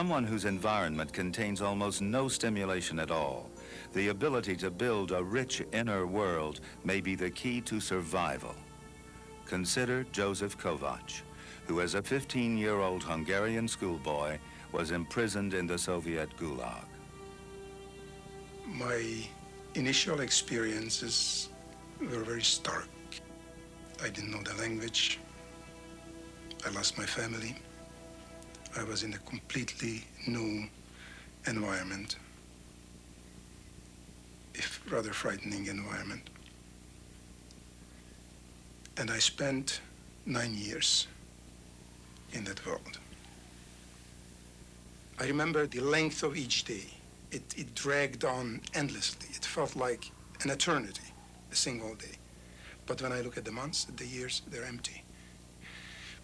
Someone whose environment contains almost no stimulation at all, the ability to build a rich inner world may be the key to survival. Consider Joseph Kovach, who as a 15-year-old Hungarian schoolboy was imprisoned in the Soviet Gulag. My initial experiences were very stark. I didn't know the language. I lost my family. I was in a completely new environment, if rather frightening environment. And I spent 9 years in that world. I remember the length of each day. It dragged on endlessly. It felt like an eternity, a single day. But when I look at the months, the years, they're empty.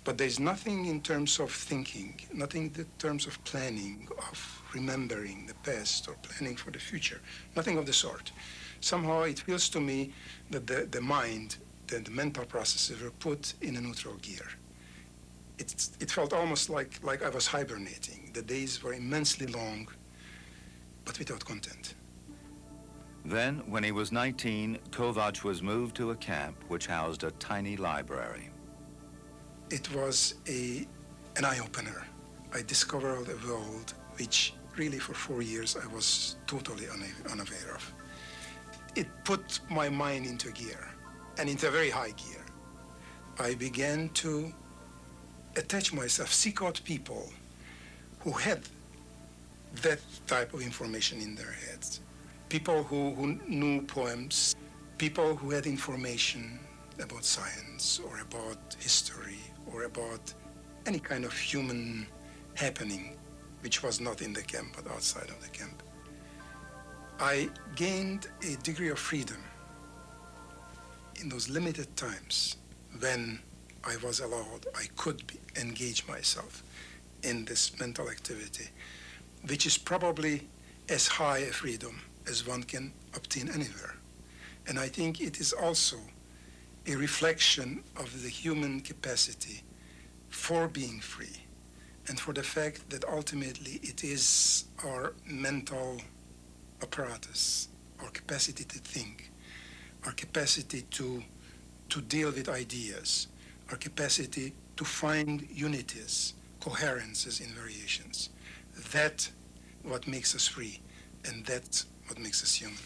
But there's nothing in terms of thinking, nothing in terms of planning, of remembering the past or planning for the future, nothing of the sort. Somehow it feels to me that the mind, the mental processes were put in a neutral gear. It felt almost like I was hibernating. The days were immensely long, but without content. Then, when he was 19, Kovach was moved to a camp which housed a tiny library. It was an eye-opener. I discovered a world which really for 4 years I was totally unaware of. It put my mind into gear, and into a very high gear. I began to attach myself, seek out people who had that type of information in their heads. People who knew poems, people who had information about science or about history or about any kind of human happening which was not in the camp but outside of the camp. I gained a degree of freedom in those limited times when I was allowed, I could engage myself in this mental activity, which is probably as high a freedom as one can obtain anywhere. And I think it is also a reflection of the human capacity for being free and for the fact that ultimately it is our mental apparatus, our capacity to think, our capacity to deal with ideas, our capacity to find unities, coherences in variations. That's what makes us free, and that's what makes us human.